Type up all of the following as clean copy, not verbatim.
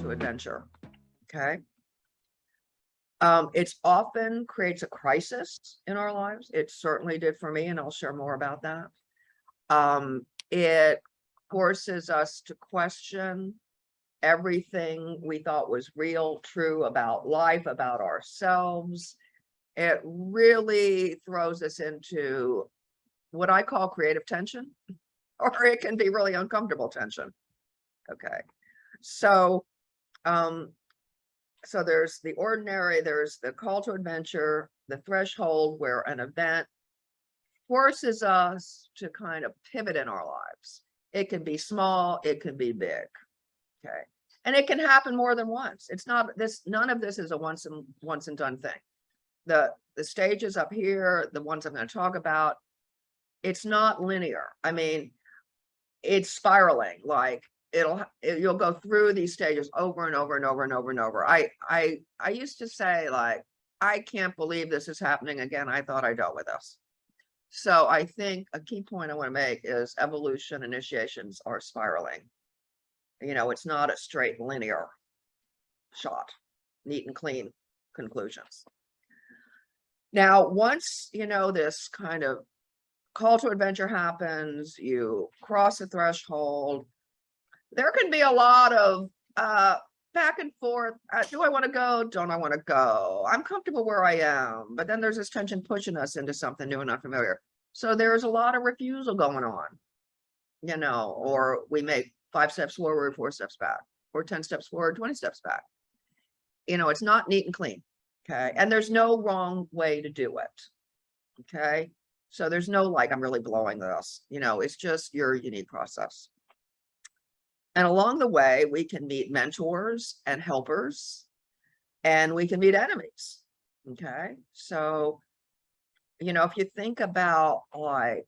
to adventure. Okay. It's often creates a crisis in our lives. It certainly did for me, and I'll share more about that. It forces us to question everything we thought was real, true about life, about ourselves. It really throws us into what I call creative tension, or it can be really uncomfortable tension. Okay. So, so there's the ordinary, there's the call to adventure, the threshold where an event forces us to kind of pivot in our lives. It can be small, it can be big. Okay. And it can happen more than once. It's not this, none of this is a once and done thing. The stages up here, the ones I'm going to talk about, it's not linear. I mean, it's spiraling. Like you'll go through these stages over and over and over and over and over. I used to say, like, I can't believe this is happening again. I thought I dealt with this. So I think a key point I want to make is evolution initiations are spiraling. You know, it's not a straight linear shot, neat and clean conclusions. Now, once, you know, this kind of call to adventure happens, you cross the threshold, there can be a lot of back and forth. Do I want to go? Don't I want to go? I'm comfortable where I am. But then there's this tension pushing us into something new and unfamiliar. So there's a lot of refusal going on, you know, or we make 5 steps forward, 4 steps back, or 10 steps forward, 20 steps back. You know, it's not neat and clean. Okay. And there's no wrong way to do it. Okay. So there's no, like, I'm really blowing this, you know, it's just your unique process. And along the way, we can meet mentors and helpers, and we can meet enemies. Okay. So, you know, if you think about like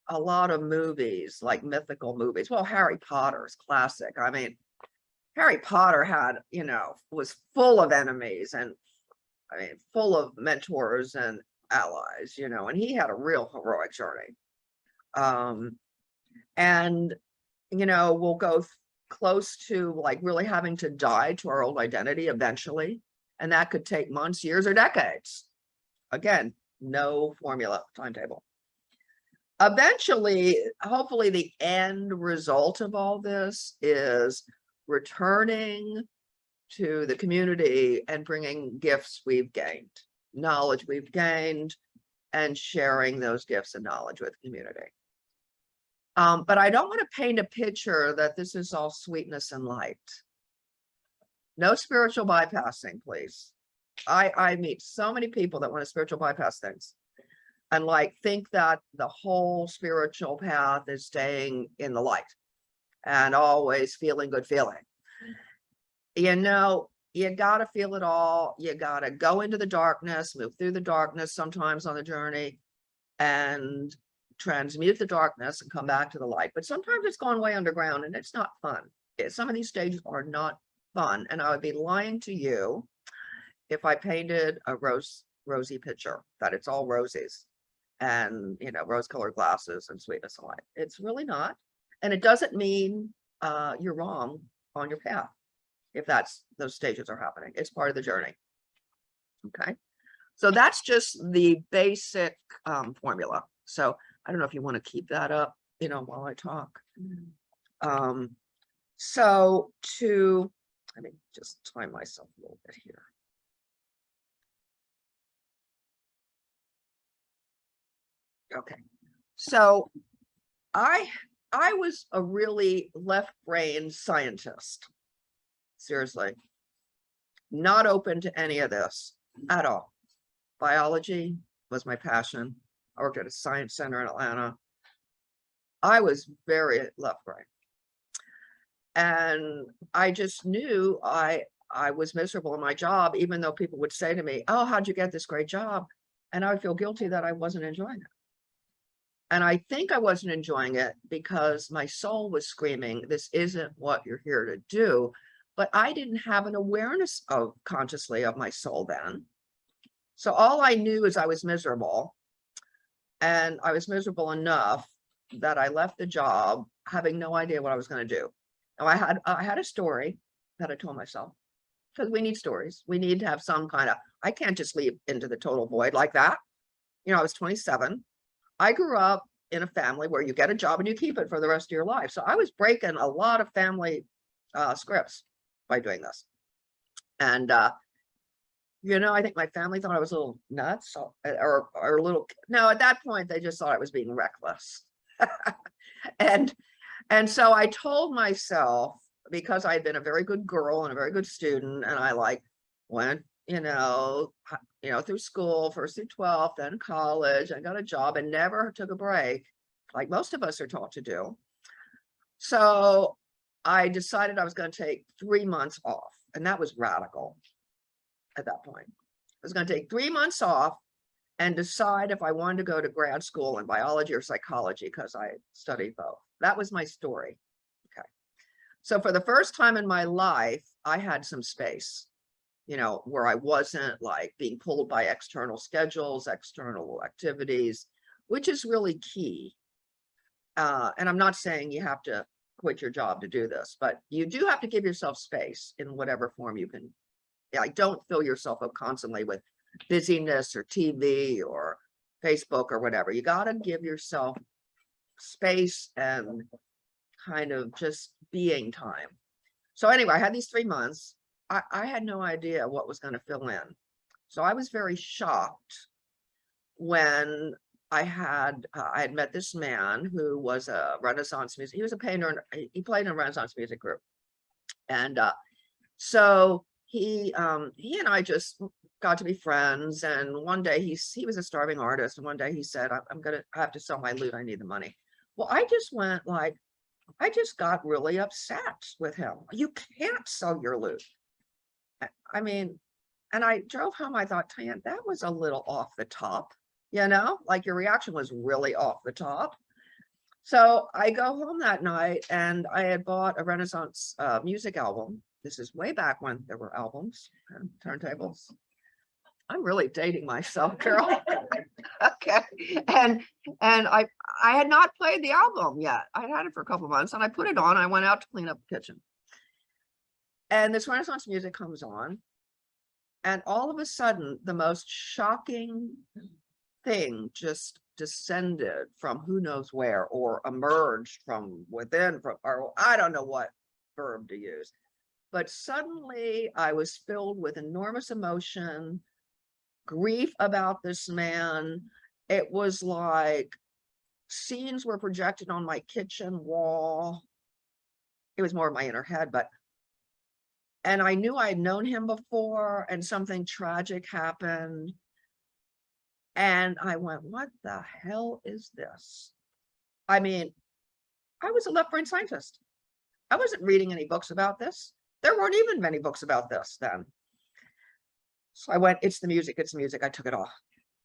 a lot of movies, like mythical movies, well, Harry Potter's classic. I mean, Harry Potter had, you know, was full of enemies and I mean, full of mentors and allies, you know, and he had a real heroic journey. And, you know, we'll go close to like really having to die to our old identity eventually. And that could take months, years, or decades. Again, no formula timetable. Eventually, hopefully the end result of all this is returning to the community and bringing gifts we've gained, knowledge we've gained, and sharing those gifts and knowledge with the community. But I don't want to paint a picture that this is all sweetness and light. No spiritual bypassing, please. I meet so many people that want to spiritual bypass things and like think that the whole spiritual path is staying in the light and always feeling good feeling. You know, you got to feel it all. You got to go into the darkness, move through the darkness sometimes on the journey and transmute the darkness and come back to the light. But sometimes it's gone way underground and it's not fun. Some of these stages are not fun. And I would be lying to you if I painted a rosy picture, that it's all roses and, you know, rose-colored glasses and sweetness and light. It's really not. And it doesn't mean you're wrong on your path if those stages are happening. It's part of the journey. Okay. So that's just the basic formula. So I don't know if you want to keep that up, you know, while I talk. So let me just time myself a little bit here. Okay. So I was a really left-brain scientist. Seriously. Not open to any of this at all. Biology was my passion. I worked at a science center in Atlanta. I was very left brain. And I just knew I was miserable in my job, even though people would say to me, oh, how'd you get this great job? And I would feel guilty that I wasn't enjoying it. And I think I wasn't enjoying it because my soul was screaming, this isn't what you're here to do. But I didn't have an awareness of consciously of my soul then. So all I knew is I was miserable. And I was miserable enough that I left the job having no idea what I was going to do. Now I had a story. that I told myself, because we need stories. We need to have some kind of, I can't just leap into the total void like that. You know, I was 27. I grew up in a family where you get a job and you keep it for the rest of your life. So I was breaking a lot of family scripts by doing this. And, you know, I think my family thought I was a little nuts or a little, no, at that point, they just thought I was being reckless. And so I told myself, because I had been a very good girl and a very good student, and I like went, you know, through school, first through 12th, then college, I got a job and never took a break, like most of us are taught to do. So I decided I was going to take 3 months off, and that was radical at that point. I was going to take 3 months off and decide if I wanted to go to grad school in biology or psychology, because I studied both. That was my story. Okay. So for the first time in my life, I had some space, you know, where I wasn't like being pulled by external schedules, external activities, which is really key. And I'm not saying you have to quit your job to do this, but you do have to give yourself space in whatever form you can. Like, don't fill yourself up constantly with busyness or TV or Facebook or whatever. You got to give yourself space and kind of just being time. So anyway, I had these 3 months. I had no idea what was going to fill in. So I was very shocked when I had met this man who was a Renaissance music. He was a painter. He played in a Renaissance music group. And so he and I just got to be friends. And one day he was a starving artist. And one day he said, I have to sell my lute. I need the money. Well, I just went like, I just got really upset with him. You can't sell your lute. I mean, and I drove home. I thought, Dianne, that was a little off the top, you know, like your reaction was really off the top. So I go home that night and I had bought a Renaissance music album. This is way back when there were albums and turntables. I'm really dating myself, Carol. Okay. And I had not played the album yet. I'd had it for a couple of months and I put it on. I went out to clean up the kitchen. And this Renaissance music comes on. And all of a sudden, the most shocking thing just descended from who knows where, or emerged from within, or I don't know what verb to use. But suddenly I was filled with enormous emotion, grief about this man. It was like scenes were projected on my kitchen wall. It was more in my inner head, and I knew I'd known him before and something tragic happened. And I went, what the hell is this? I mean, I was a left brain scientist. I wasn't reading any books about this. There weren't even many books about this then. So I went, it's the music, it's the music. I took it off.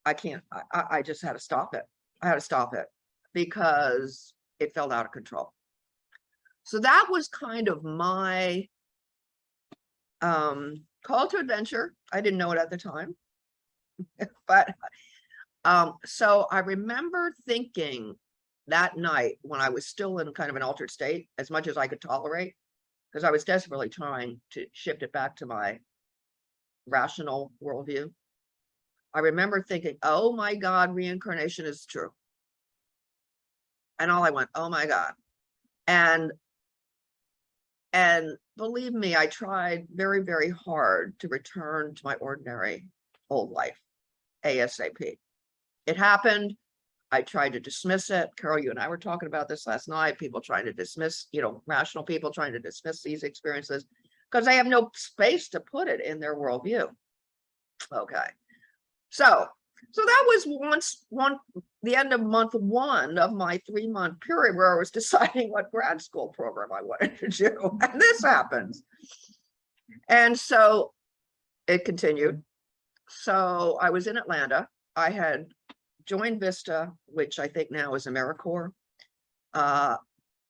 I can't, I just had to stop it. I had to stop it because it felt out of control. So that was kind of my call to adventure. I didn't know it at the time, but so I remember thinking that night when I was still in kind of an altered state, as much as I could tolerate, because I was desperately trying to shift it back to my rational worldview. I remember thinking, oh my God, reincarnation is true. And all I went, oh my God. And believe me, I tried very, very hard to return to my ordinary old life, ASAP. It happened. I tried to dismiss it. Carol, you and I were talking about this last night, people trying to dismiss, you know, rational people trying to dismiss these experiences because they have no space to put it in their worldview. Okay. So that was the end of month 1 of my 3-month period where I was deciding what grad school program I wanted to do. And this happens. And so it continued. So I was in Atlanta. I had joined Vista, which I think now is AmeriCorps.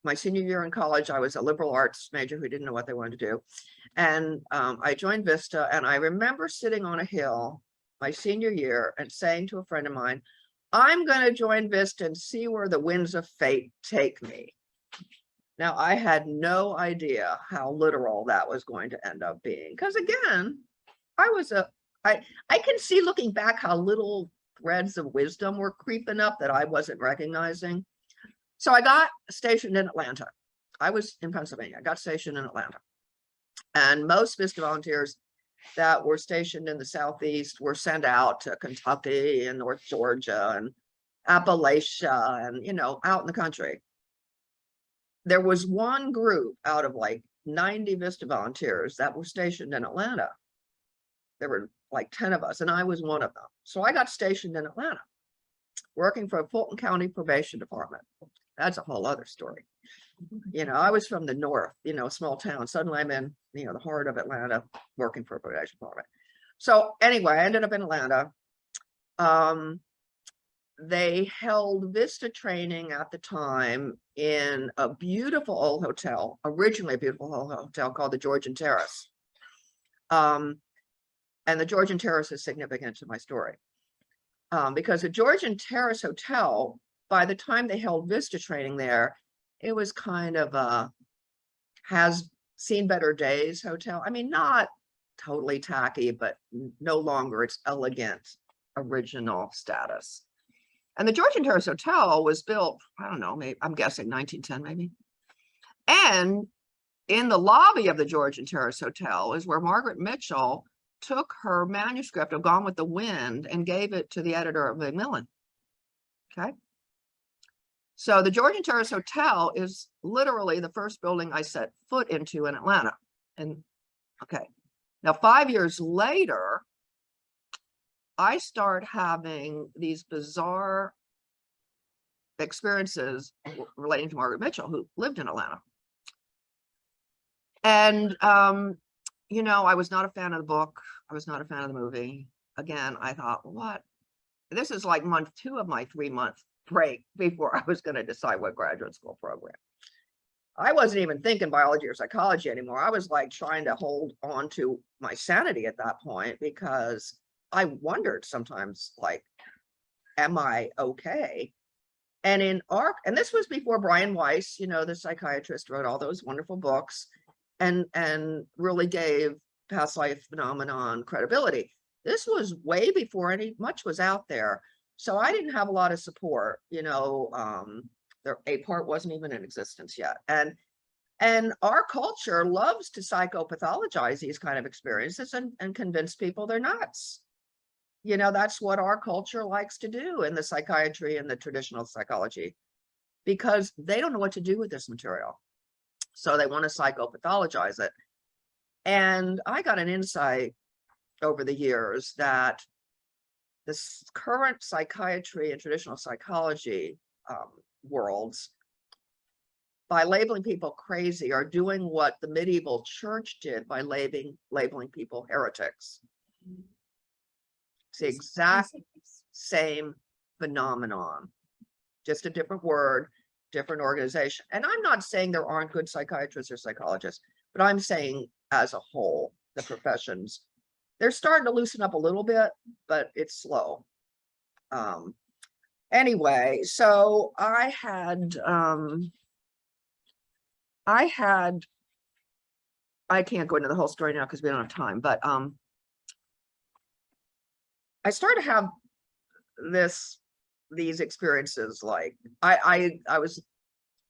My senior year in college, I was a liberal arts major who didn't know what they wanted to do. And I joined Vista, and I remember sitting on a hill my senior year and saying to a friend of mine, I'm going to join Vista and see where the winds of fate take me. Now, I had no idea how literal that was going to end up being. Because again, I can see looking back how little threads of wisdom were creeping up that I wasn't recognizing. So I got stationed in Atlanta. I was in Pennsylvania. I got stationed in Atlanta. And most VISTA volunteers that were stationed in the Southeast were sent out to Kentucky and North Georgia and Appalachia and, you know, out in the country. There was one group out of like 90 VISTA volunteers that were stationed in Atlanta. There were like 10 of us, and I was one of them. So I got stationed in Atlanta, working for a Fulton County Probation Department. That's a whole other story. You know, I was from the north, you know, small town. Suddenly I'm in, you know, the heart of Atlanta, working for a probation department. So anyway, I ended up in Atlanta. They held VISTA training at the time in a beautiful old hotel, originally a beautiful old hotel called the Georgian Terrace. And the Georgian Terrace is significant to my story. Because the Georgian Terrace Hotel, by the time they held VISTA training there, it was kind of a has seen better days hotel. I mean, not totally tacky, but no longer its elegant original status. And the Georgian Terrace Hotel was built, I don't know, maybe I'm guessing 1910 maybe. And in the lobby of the Georgian Terrace Hotel is where Margaret Mitchell took her manuscript of Gone with the Wind and gave it to the editor of Macmillan. Okay. So the Georgian Terrace Hotel is literally the first building I set foot into in Atlanta. And okay, now 5 years later, I start having these bizarre experiences relating to Margaret Mitchell, who lived in Atlanta. And, you know, I was not a fan of the book. I was not a fan of the movie. Again, I thought, what? This is like month 2 of my 3-month break before I was going to decide what graduate school program. I wasn't even thinking biology or psychology anymore. I was like trying to hold on to my sanity at that point, because I wondered sometimes, like, am I okay? And in ARC, and this was before Brian Weiss, you know, the psychiatrist, wrote all those wonderful books and really gave past life phenomenon credibility. This was way before much was out there. So I didn't have a lot of support, you know, their APRT wasn't even in existence yet. And our culture loves to psychopathologize these kind of experiences and convince people they're nuts. You know, that's what our culture likes to do in the psychiatry and the traditional psychology, because they don't know what to do with this material. So they want to psychopathologize it. And I got an insight over the years that this current psychiatry and traditional psychology worlds, by labeling people crazy, are doing what the medieval church did by labeling people heretics. It's the exact same phenomenon, just a different word, different organization. And I'm not saying there aren't good psychiatrists or psychologists, but I'm saying as a whole, the professions, they're starting to loosen up a little bit, but it's slow. Anyway, so I can't go into the whole story now because we don't have time, but I started to have these experiences. Like I was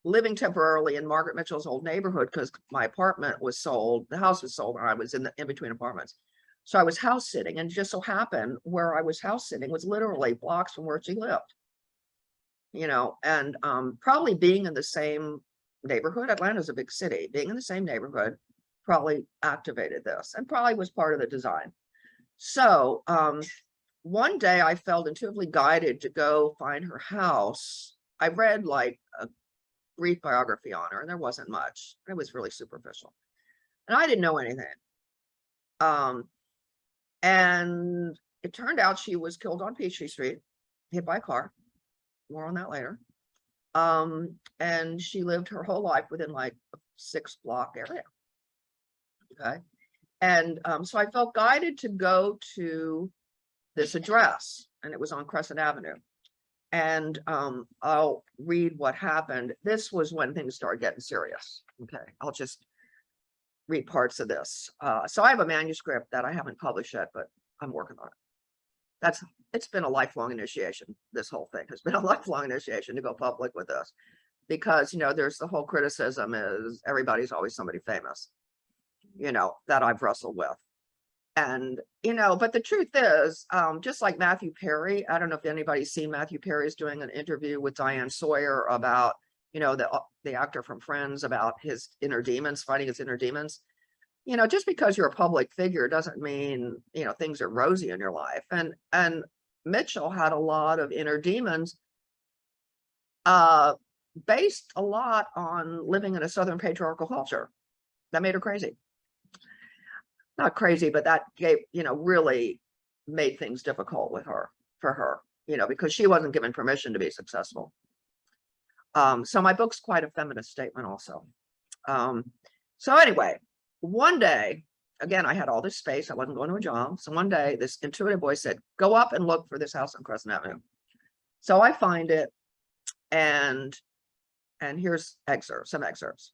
living temporarily in Margaret Mitchell's old neighborhood because my apartment was sold, the house was sold, and I was in between apartments. So I was house sitting, and it just so happened where I was house sitting was literally blocks from where she lived. You know, and probably being in the same neighborhood, Atlanta's a big city, being in the same neighborhood probably activated this and probably was part of the design. So one day I felt intuitively guided to go find her house. I read like a brief biography on her, and there wasn't much. It was really superficial. And I didn't know anything. And it turned out she was killed on Peachtree Street, hit by a car. More on that later. And she lived her whole life within like a 6-block area. Okay. And so I felt guided to go to this address, and it was on Crescent Avenue. And I'll read what happened. This was when things started getting serious. Okay, I'll just read parts of this. So I have a manuscript that I haven't published yet, but I'm working on it. It's been a lifelong initiation. This whole thing has been a lifelong initiation to go public with this, because, you know, there's the whole criticism is everybody's always somebody famous, you know, that I've wrestled with. And, you know, but the truth is, just like Matthew Perry, I don't know if anybody's seen Matthew Perry's doing an interview with Diane Sawyer about, you know, the actor from Friends, about his inner demons, fighting his inner demons. You know, just because you're a public figure doesn't mean, you know, things are rosy in your life. And Mitchell had a lot of inner demons, based a lot on living in a Southern patriarchal culture. That made her crazy. Not crazy, but that gave, you know, really made things difficult with her, for her, you know, because she wasn't given permission to be successful. So my book's quite a feminist statement also. So anyway, one day, again, I had all this space. I wasn't going to a job. So one day, this intuitive voice said, go up and look for this house on Crescent Avenue. So I find it, and here's some excerpts.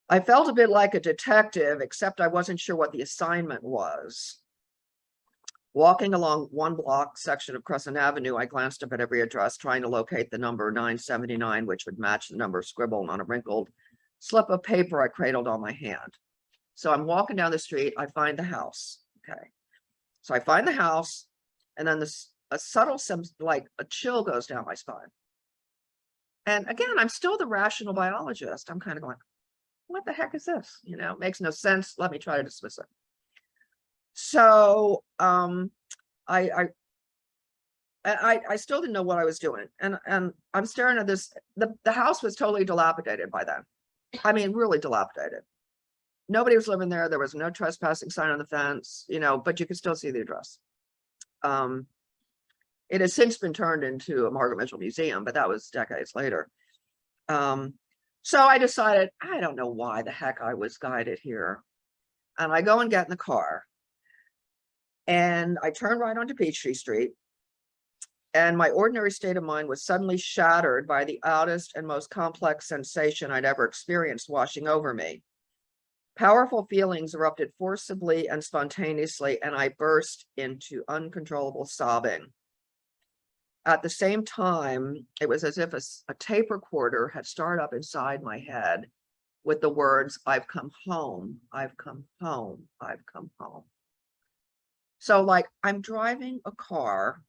I felt a bit like a detective, except I wasn't sure what the assignment was. Walking along one block section of Crescent Avenue, I glanced up at every address, trying to locate the number 979, which would match the number scribbled on a wrinkled slip of paper I cradled on my hand. So I'm walking down the street, I find the house. Okay. So I find the house, and then a subtle, like a chill goes down my spine. And again, I'm still the rational biologist. I'm kind of going, what the heck is this? You know, it makes no sense. Let me try to dismiss it. So I still didn't know what I was doing. And I'm staring at this. The house was totally dilapidated by then. I mean, really dilapidated. Nobody was living there. There was no trespassing sign on the fence, you know, but you could still see the address. It has since been turned into a Margaret Mitchell museum, but that was decades later. So I decided, I don't know why the heck I was guided here. And I go and get in the car, and I turn right onto Peachtree Street. And my ordinary state of mind was suddenly shattered by the oddest and most complex sensation I'd ever experienced washing over me. Powerful feelings erupted forcibly and spontaneously, and I burst into uncontrollable sobbing. At the same time, it was as if a tape recorder had started up inside my head with the words, I've come home, I've come home, I've come home. So like I'm driving a car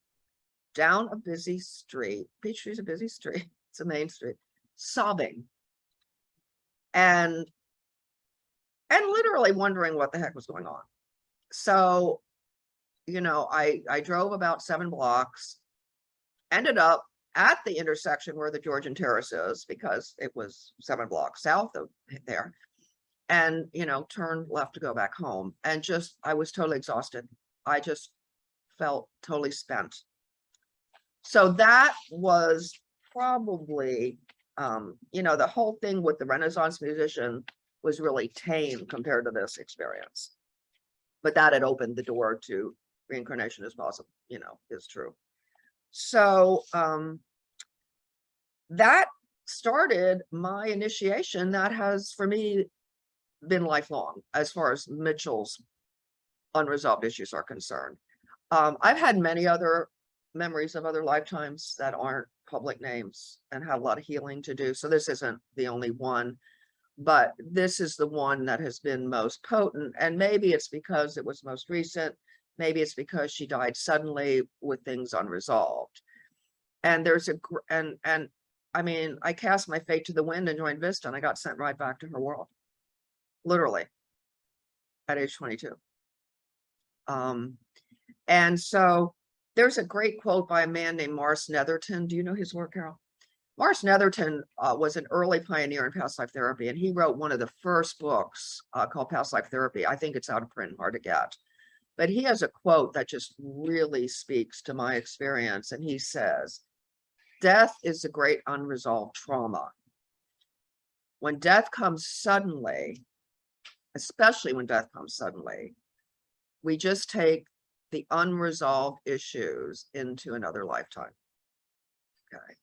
down a busy street. Peachtree's a busy street. It's a main street, sobbing. And literally wondering what the heck was going on. So, you know, I drove about 7 blocks, ended up at the intersection where the Georgian Terrace is, because it was 7 blocks south of there, and, you know, turned left to go back home. And just, I was totally exhausted. I just felt totally spent. So that was probably, you know, the whole thing with the Renaissance musician was really tame compared to this experience. But that had opened the door to reincarnation as possible, you know, is true. So that started my initiation that has, for me, been lifelong as far as Mitchell's unresolved issues are concerned. I've had many other memories of other lifetimes that aren't public names and have a lot of healing to do. So this isn't the only one, but this is the one that has been most potent. And maybe it's because it was most recent. Maybe it's because she died suddenly with things unresolved. And there's and I mean, I cast my fate to the wind and joined Vista, and I got sent right back to her world, literally, at age 22. And so there's a great quote by a man named Morris Netherton. Do you know his work, Carol? Morris Netherton was an early pioneer in past life therapy, and he wrote one of the first books called Past Life Therapy. I think it's out of print and hard to get. But he has a quote that just really speaks to my experience. And he says, death is a great unresolved trauma. When death comes suddenly, especially when death comes suddenly, we just take the unresolved issues into another lifetime. Okay.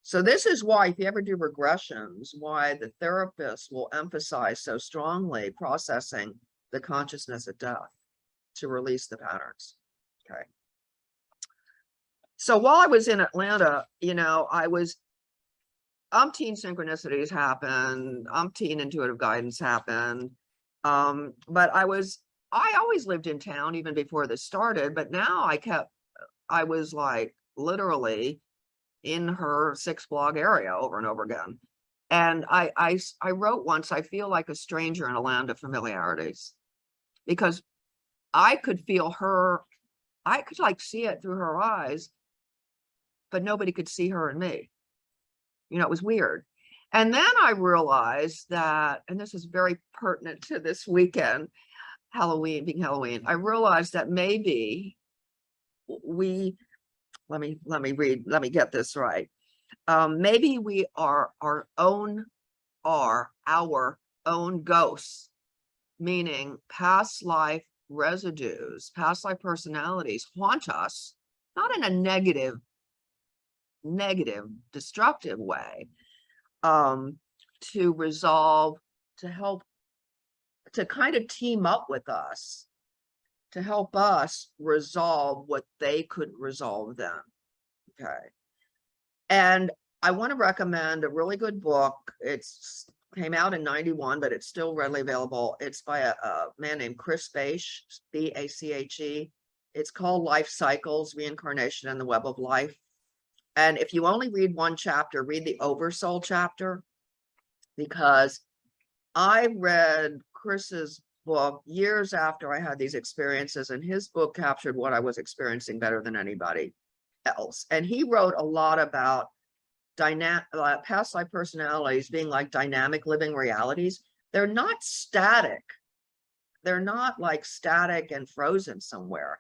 So this is why, if you ever do regressions, why the therapist will emphasize so strongly processing the consciousness at death to release the patterns. Okay. So while I was in Atlanta, you know, umpteen synchronicities happened, umpteen intuitive guidance happened. But I always lived in town even before this started, but now I was like literally in her 6-block area over and over again. And I wrote once, I feel like a stranger in a land of familiarities, because I could feel her, I could like see it through her eyes, but nobody could see her and me. You know, it was weird. And then I realized that, and this is very pertinent to this weekend, Halloween, being Halloween, I realized that maybe we, let me get this right. Maybe we are our own ghosts, meaning past life residues, past life personalities haunt us, not in a negative, destructive way, to resolve, to help, to kind of team up with us, to help us resolve what they couldn't resolve then. Okay. And I want to recommend a really good book. It's came out in 91, but it's still readily available. It's by a man named Chris Bache, B-A-C-H-E. It's called Life Cycles, Reincarnation and the Web of Life. And if you only read one chapter, read the Oversoul chapter, because I read Chris's book years after I had these experiences, and his book captured what I was experiencing better than anybody else. And he wrote a lot about past life personalities being like dynamic living realities. They're not static. They're not like static and frozen somewhere.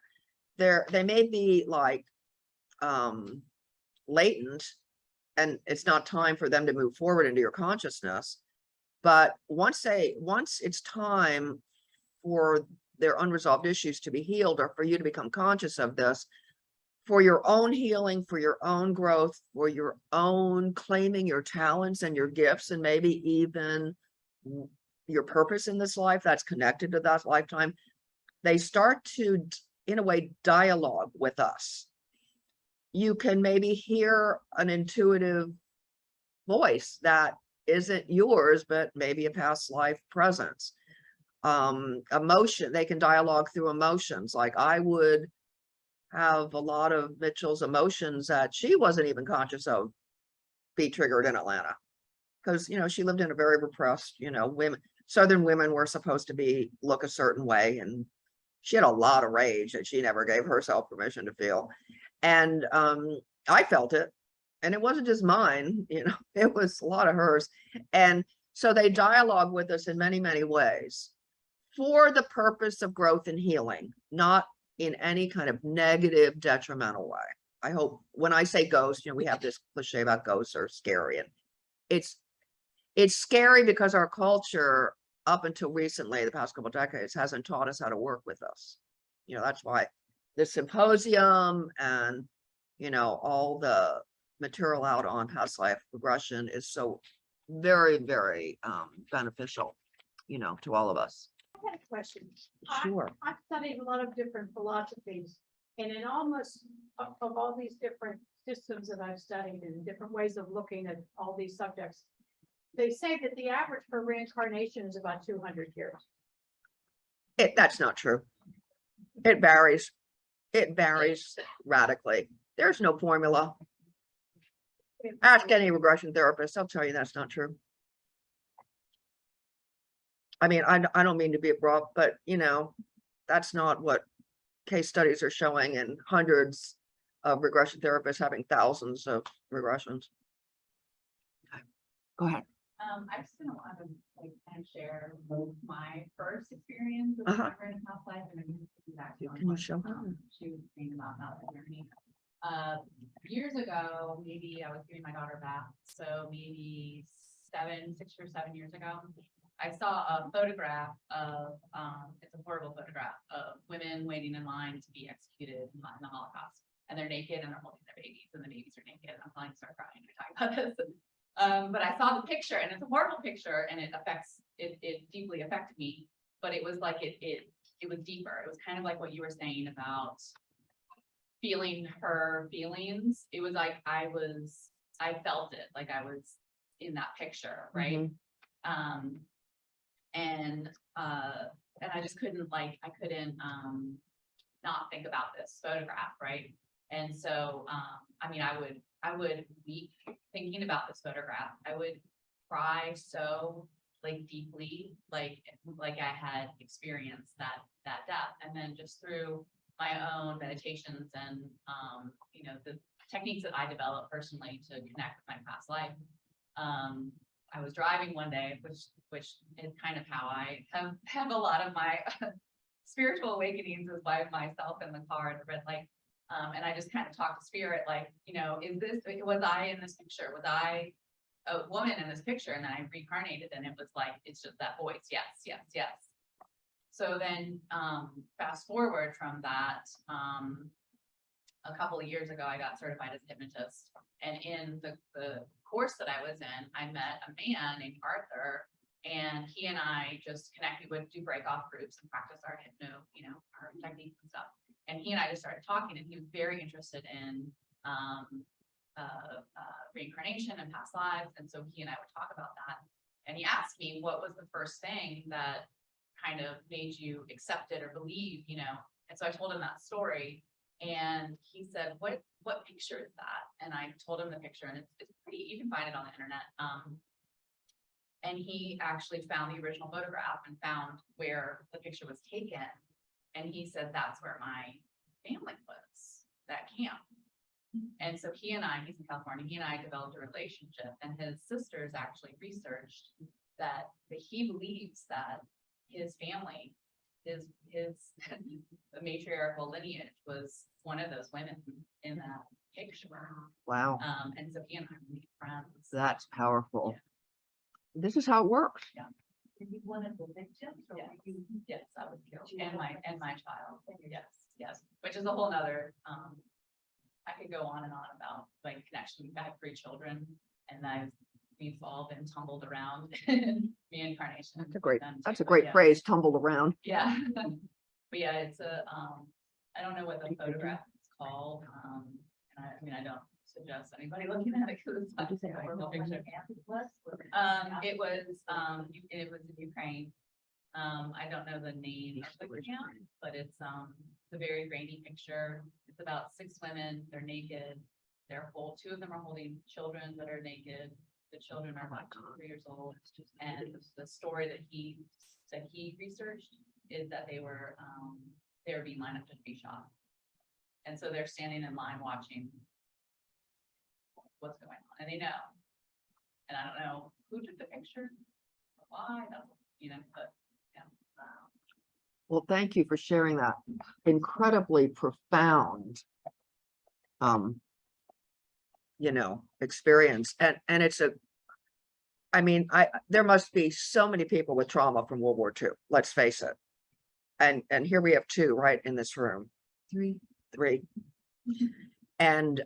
They may be like latent, and it's not time for them to move forward into your consciousness. But once it's time for their unresolved issues to be healed, or for you to become conscious of this, for your own healing, for your own growth, for your own claiming your talents and your gifts, and maybe even your purpose in this life that's connected to that lifetime, they start to, in a way, dialogue with us. You can maybe hear an intuitive voice that isn't yours, but maybe a past life presence. Emotion, they can dialogue through emotions. Like I would have a lot of Mitchell's emotions that she wasn't even conscious of be triggered in Atlanta, because, you know, she lived in a very repressed, you know, Southern women were supposed to look a certain way, and she had a lot of rage that she never gave herself permission to feel. And I felt it, and it wasn't just mine, you know, it was a lot of hers. And so they dialogue with us in many, many ways for the purpose of growth and healing, not in any kind of negative, detrimental way. I hope when I say ghost, you know, we have this cliche about ghosts are scary, and it's scary because our culture, up until recently, the past couple of decades, hasn't taught us how to work with us. You know, that's why the Symposium and, you know, all the material out on past life regression is so very, very beneficial, you know, to all of us. I had a question. Sure. I've studied a lot of different philosophies, and in almost of all these different systems that I've studied and different ways of looking at all these subjects, they say that the average for reincarnation is about 200 years. That's not true. It varies. It varies radically. There's no formula. Ask any regression therapist, they'll tell you that's not true. I mean, I don't mean to be abrupt, but, you know, that's not what case studies are showing, and hundreds of regression therapists having thousands of regressions. Okay. Go ahead. I just didn't want to like kind of share my first experience with my friend in past life, and then back to Can you show her? she was saying about the journey. Years ago, maybe I was giving my daughter bath, so maybe 6 or 7 years ago, I saw a photograph of it's a horrible photograph of women waiting in line to be executed in the Holocaust, and they're naked and they're holding their babies, and the babies are naked. I'm finally start crying. I talk about this. But I saw the picture, and it's a horrible picture, and it deeply affected me. But it was like it was deeper. It was kind of like what you were saying about feeling her feelings. It was like I felt it, like I was in that picture, right? And I just couldn't not think about this photograph, right? And so I mean, I would weep thinking about this photograph. I would cry so like deeply, like I had experienced that death. And then just through my own meditations and you know, the techniques that I developed personally to connect with my past life. I was driving one day, which is kind of how I have a lot of my spiritual awakenings, is by myself in the car at the red light. And I just kind of talked to spirit, like, you know, was I in this picture? Was I a woman in this picture? And then I reincarnated, and it was like, it's just that voice. Yes, yes, yes. So then fast forward from that, a couple of years ago, I got certified as a hypnotist. And in the course that I was in, I met a man named Arthur, and he and I just connected. We would do break-off groups and practice our hypno, you know, our techniques and stuff. And he and I just started talking, and he was very interested in reincarnation and past lives. And so he and I would talk about that. And he asked me, what was the first thing that kind of made you accept it or believe, you know? And so I told him that story, and he said, what picture is that? And I told him the picture, and it's pretty, you can find it on the internet. And he actually found the original photograph and found where the picture was taken. And he said, that's where my family was, that camp. And so he and I, he's in California, he and I developed a relationship, and his sisters actually researched that he believes that his family, his the matriarchal lineage was one of those women in that picture. Wow. And so he and I were friends. That's powerful. Yeah. This is how it works. Yeah. Were you one of the victims? Or yes. Yes, I was killed. And my child. Yes, yes. Which is a whole nother, I could go on and on about like connection. I have 3 children, and we've all been tumbled around in reincarnation. That's a great phrase, tumbled around. Yeah. But yeah, it's I don't know what the photograph is called. And I mean, I don't suggest anybody looking at it, because it's not a horrible picture. It was in Ukraine. I don't know the name of the camp, but it's a very grainy picture. It's about 6 women. They're naked. 2 of them are holding children that are naked. The children are about 2 or 3 years old. And the story that he researched is that they were being lined up to be shot. And so they're standing in line watching what's going on, and they know. And I don't know who took the picture, or why, you know, but yeah. Well, thank you for sharing that incredibly profound, you know, experience. And it's I mean, there must be so many people with trauma from World War II, let's face it. And here we have 2 right in this room. 3. And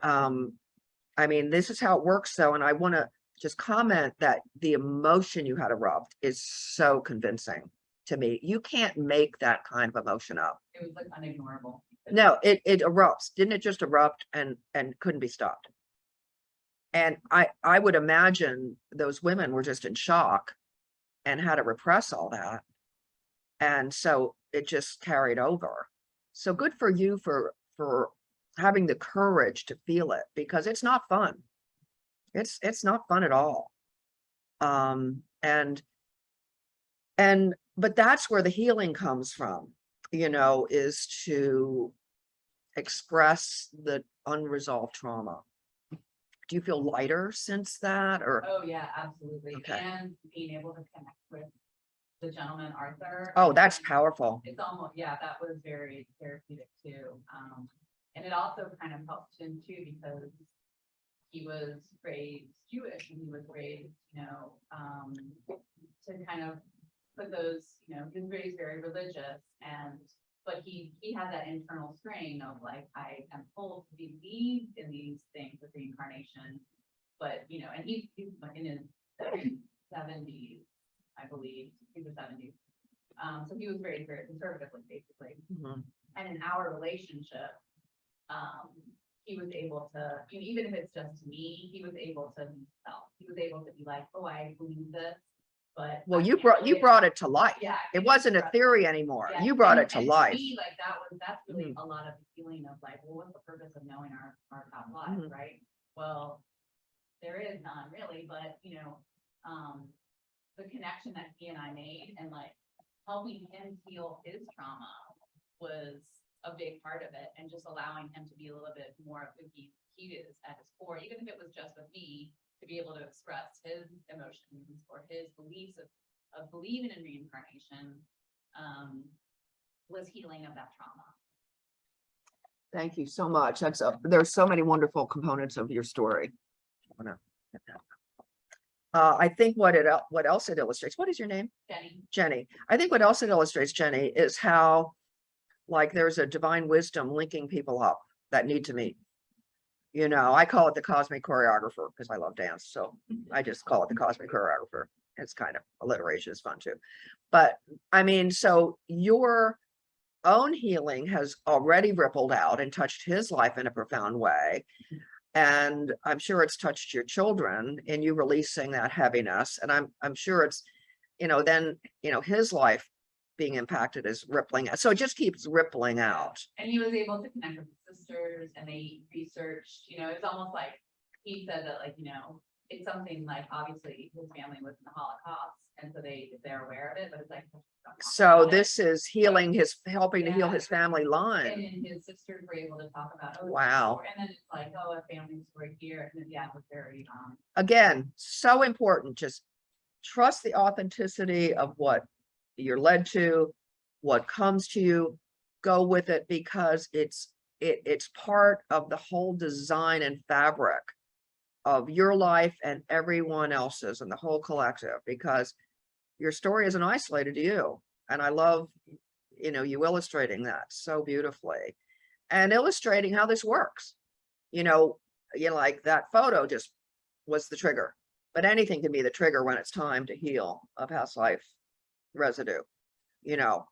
I mean, this is how it works though. And I want to just comment that the emotion you had erupt is so convincing to me. You can't make that kind of emotion up. It was like unignorable. No, it erupts. Didn't it just erupt and couldn't be stopped? And I would imagine those women were just in shock and had to repress all that. And so it just carried over. So good for you for having the courage to feel it, because it's not fun. It's not fun at all. But that's where the healing comes from, you know, is to express the unresolved trauma. Do you feel lighter since that, or? Oh yeah, absolutely. Okay. And being able to connect with the gentleman, Arthur. Oh, that's powerful. It's almost, yeah, that was very therapeutic too. And it also kind of helped him too, because he was raised Jewish, and he was raised, you know, to kind of put those, you know, he was raised very religious, and but he had that internal strain of like, I am told to believe in these things with reincarnation, but you know, and he's like in his 70s, I believe, he's the 70s. So he was very, very conservative, like, basically. Mhm. And in our relationship, he was able to, you know, even if it's just me, he was able to himself. He was able to be like, oh, I believe this, but Well, I you can't really- brought it to life. Yeah. It wasn't a theory anymore. Yeah, You brought and- it to and life. me, like that's really a lot of the feeling of like, well, what's the purpose of knowing our past lives, Mhm. right? Well, there is none really, but you know, the connection that he and I made and like helping him heal his trauma was a big part of it, and just allowing him to be a little bit more of who he is at his core, even if it was just with me, to be able to express his emotions or his beliefs of believing in reincarnation, was healing of that trauma. Thank you so much. There's so many wonderful components of your story. I think what else it illustrates, what is your name? Jenny. I think what else it illustrates, Jenny, is how like there's a divine wisdom linking people up that need to meet. You know, I call it the cosmic choreographer because I love dance. So I just call it the cosmic choreographer. It's kind of alliteration is fun too. But I mean, so your own healing has already rippled out and touched his life in a profound way. And I'm sure it's touched your children in you releasing that heaviness. And I'm sure it's, you know, then, you know, his life being impacted is rippling out. So it just keeps rippling out. And he was able to connect with his sisters, and they researched, you know, it's almost like he said that, like, you know, it's something like obviously his family was in the Holocaust, and so they're aware of it, but it's like, So this is healing helping to heal Yeah. his family and line. then his sisters were able to talk about, oh, Wow. and then it's like, oh, a family story here, and then yeah, it was very Again, so important. Just trust the authenticity of what you're led to, what comes to you, go with it, because it's part of the whole design and fabric of your life and everyone else's and the whole collective, because your story isn't isolated to you. And I love, you know, you illustrating that so beautifully and illustrating how this works. You know, like that photo just was the trigger, but anything can be the trigger when it's time to heal a past life residue, you know,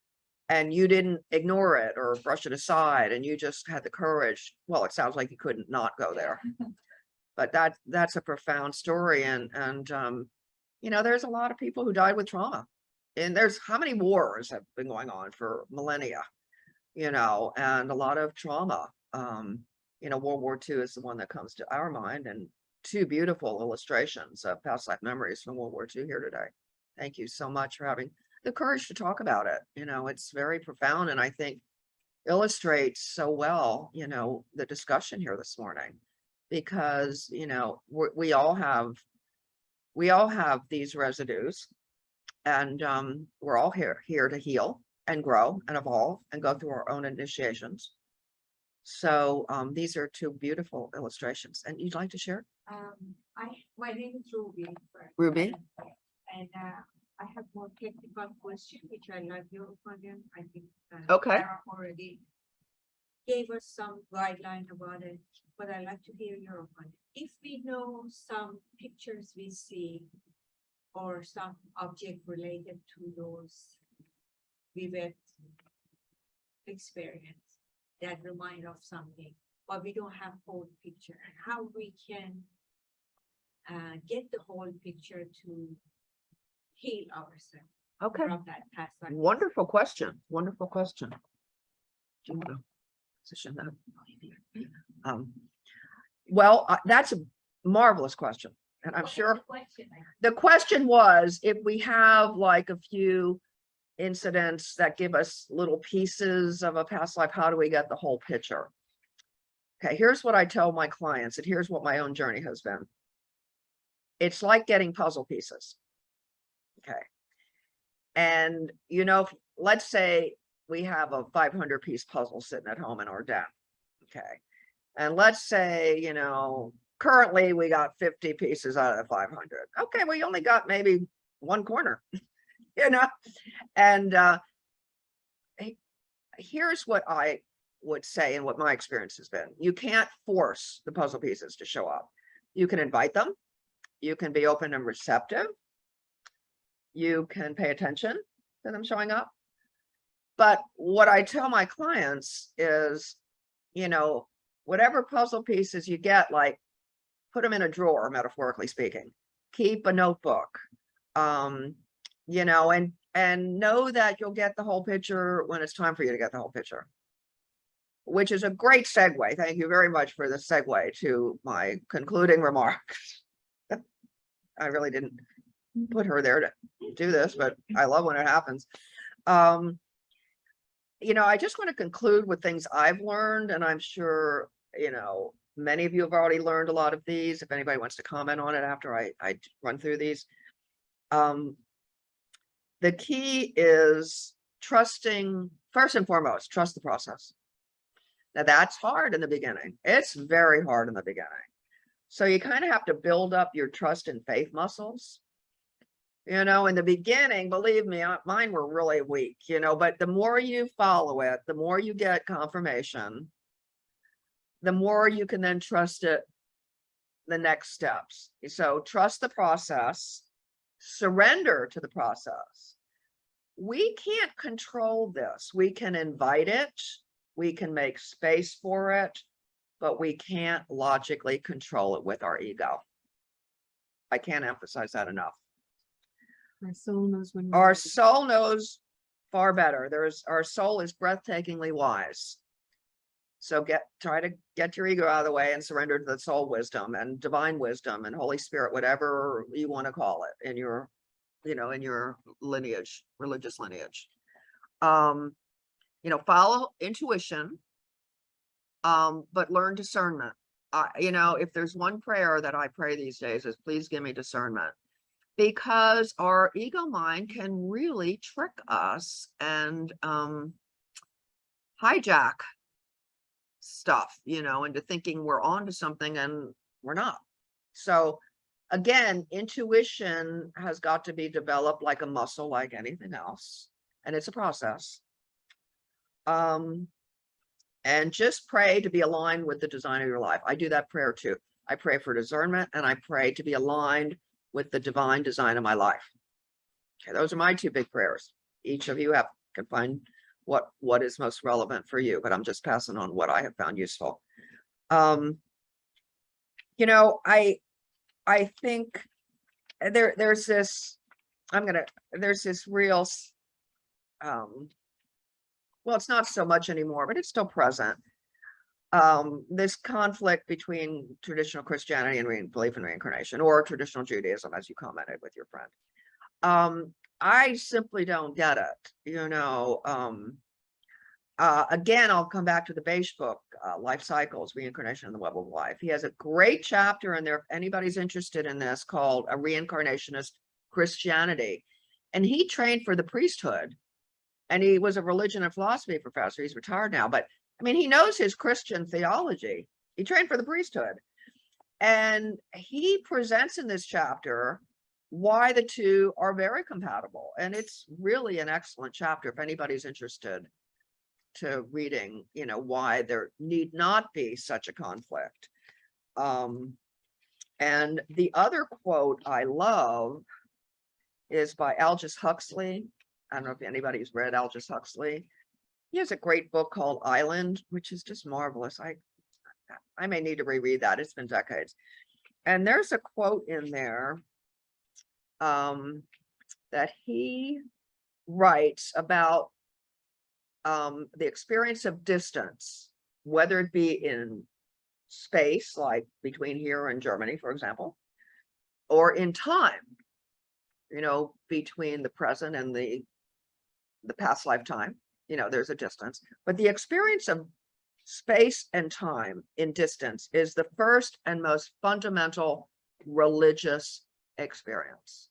and you didn't ignore it or brush it aside, and you just had the courage. Well, it sounds like you couldn't not go there, but that's a profound story. And you know, there's a lot of people who died with trauma, and there's how many wars have been going on for millennia, you know, and a lot of trauma. You know, World War II is the one that comes to our mind, and two beautiful illustrations of past life memories from World War II here today. Thank you so much for having the courage to talk about it. You know, it's very profound, and I think illustrates so well, you know, the discussion here this morning, because, you know, we all have these residues, and we're all here to heal and grow and evolve and go through our own initiations. So these are two beautiful illustrations, and you'd like to share? My name is Ruby. Ruby? And I have more technical question, which I like your opinion. I think Okay. Sarah already gave us some guideline about it, but I'd like to hear your opinion. If we know some pictures we see or some object related to those vivid experience that remind of something, but we don't have whole picture, and how we can get the whole picture to heal ourselves Okay. from that past life. Wonderful question. Wonderful question. Do you want to position that? Well, that's a marvelous question. And I'm sure the question was, if we have like a few incidents that give us little pieces of a past life, how do we get the whole picture? Okay, here's what I tell my clients, and here's what my own journey has been. It's like getting puzzle pieces. Okay. And, you know, let's say we have a 500-piece puzzle sitting at home in our den. Okay. And let's say, you know, currently we got 50 pieces out of the 500. Okay, well, you only got maybe one corner, you know, and here's what I would say and what my experience has been. You can't force the puzzle pieces to show up. You can invite them. You can be open and receptive. You can pay attention to them showing up. But what I tell my clients is, you know, whatever puzzle pieces you get, like put them in a drawer, metaphorically speaking, keep a notebook, you know, and know that you'll get the whole picture when it's time for you to get the whole picture, which is a great segue. Thank you very much for the segue to my concluding remarks. I really didn't put her there to do this, but I love when it happens. You know, I just want to conclude with things I've learned, and I'm sure, you know, many of you have already learned a lot of these. If anybody wants to comment on it after I run through these. The key is trusting, first and foremost, trust the process. Now that's hard in the beginning. It's very hard in the beginning. So you kind of have to build up your trust and faith muscles. You know, in the beginning, believe me, mine were really weak, you know, but the more you follow it, the more you get confirmation, the more you can then trust it, the next steps. So trust the process, surrender to the process. We can't control this. We can invite it. We can make space for it, but we can't logically control it with our ego. I can't emphasize that enough. Our soul knows when. we're Our ready. soul knows far better. Our soul is breathtakingly wise. So try to get your ego out of the way and surrender to the soul wisdom and divine wisdom and Holy Spirit, whatever you want to call it in your, you know, in your lineage, religious lineage. You know, follow intuition, but learn discernment. You know, if there's one prayer that I pray these days is please give me discernment. Because our ego mind can really trick us and hijack stuff, you know, into thinking we're on to something and we're not. So again, intuition has got to be developed like a muscle, like anything else, and it's a process. And just pray to be aligned with the design of your life. I do that prayer too. I pray for discernment and I pray to be aligned with the divine design of my life. Okay, those are my two big prayers. Each of you can find what is most relevant for you, but I'm just passing on what I have found useful. You know, I think there's this real, well, it's not so much anymore, but it's still present. This conflict between traditional Christianity and belief in reincarnation, or traditional Judaism, as you commented with your friend. I simply don't get it, you know. Again, I'll come back to the Beish book, Life Cycles, Reincarnation and the Web of Life. He has a great chapter in there, if anybody's interested in this, called A Reincarnationist Christianity. And he trained for the priesthood, and he was a religion and philosophy professor. He's retired now, but I mean, he knows his Christian theology. He trained for the priesthood. And he presents in this chapter why the two are very compatible. And it's really an excellent chapter if anybody's interested to reading, you know, why there need not be such a conflict. And the other quote I love is by Aldous Huxley. I don't know if anybody's read Aldous Huxley. He has a great book called Island, which is just marvelous. I may need to reread that. It's been decades. And there's a quote in there that he writes about the experience of distance, whether it be in space, like between here and Germany, for example, or in time, you know, between the present and the past lifetime. You know, there's a distance, but the experience of space and time in distance is the first and most fundamental religious experience.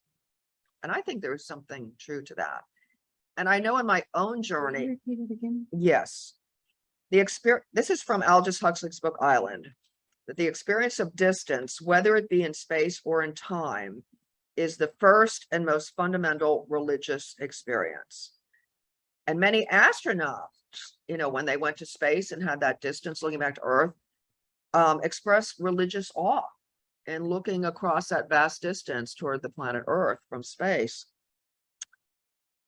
And I think there is something true to that. And I know in my own journey, Repeat it again. yes, this is from Aldous Huxley's book, Island, that the experience of distance, whether it be in space or in time, is the first and most fundamental religious experience. And many astronauts when they went to space and had that distance looking back to Earth, expressed religious awe and looking across that vast distance toward the planet Earth from space.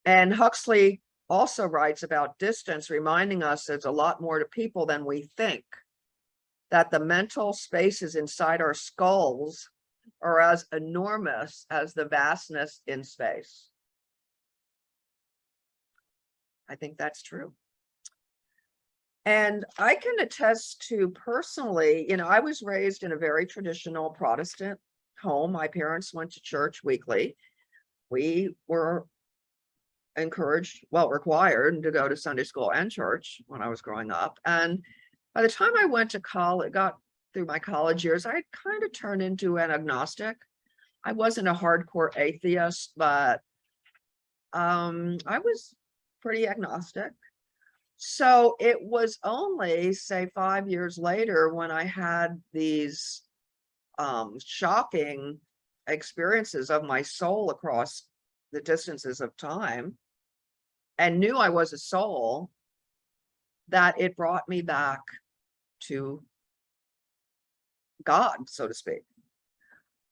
And Huxley also writes about distance, reminding us there's a lot more to people than we think, that the mental spaces inside our skulls are as enormous as the vastness in space. I think that's true. And I can attest to personally, I was raised in a very traditional Protestant home. My parents went to church weekly. We were encouraged, well, required to go to Sunday school and church when I was growing up. And by the time I went to college, got through my college years, I kind of turned into an agnostic. I wasn't a hardcore atheist, but I was pretty agnostic. So it was only, say, 5 years later when I had these shocking experiences of my soul across the distances of time and knew I was a soul, that it brought me back to God, so to speak.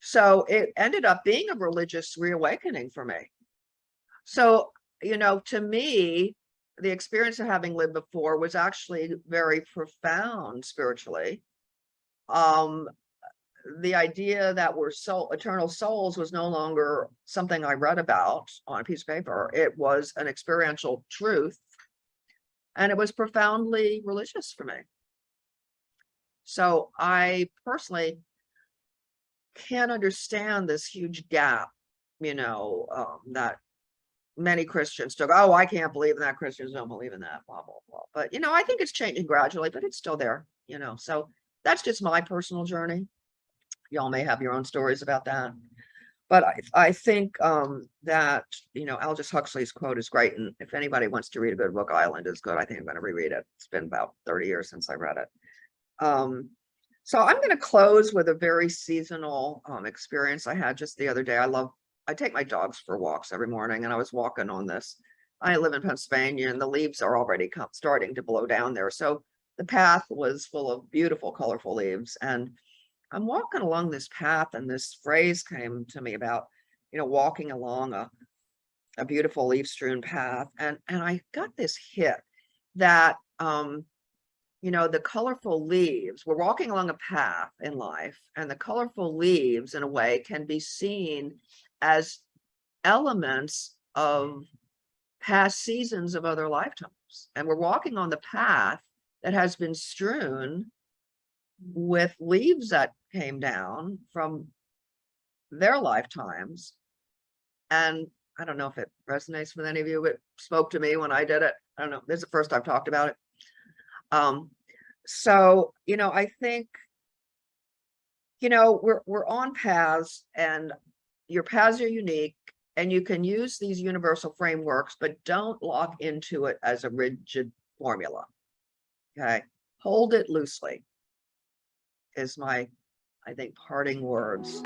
So it ended up being a religious reawakening for me. So, to me, the experience of having lived before was actually very profound spiritually. The idea that we're eternal souls was no longer something I read about on a piece of paper. It was an experiential truth, and it was profoundly religious for me. So I personally can't understand this huge gap, that many Christians took. Oh, I can't believe in that. Christians don't believe in that, blah, blah, blah. But, I think it's changing gradually, but it's still there, So that's just my personal journey. Y'all may have your own stories about that. But I think that, Aldous Huxley's quote is great. And if anybody wants to read a good book, Island is good. I think I'm going to reread it. It's been about 30 years since I read it. So I'm going to close with a very seasonal experience I had just the other day. I take my dogs for walks every morning, and I was walking on this. I live in Pennsylvania, and the leaves are already starting to blow down there. So the path was full of beautiful, colorful leaves. And I'm walking along this path, and this phrase came to me about, walking along a beautiful leaf-strewn path. And I got this hit that, the colorful leaves, we're walking along a path in life, and the colorful leaves, in a way, can be seen as elements of past seasons of other lifetimes. And we're walking on the path that has been strewn with leaves that came down from their lifetimes. And I don't know if it resonates with any of you. It spoke to me when I did it. I don't know. This is the first I've talked about it. So, I think, we're on paths, and your paths are unique, and you can use these universal frameworks, but don't lock into it as a rigid formula. Okay. Hold it loosely is my, I think, parting words.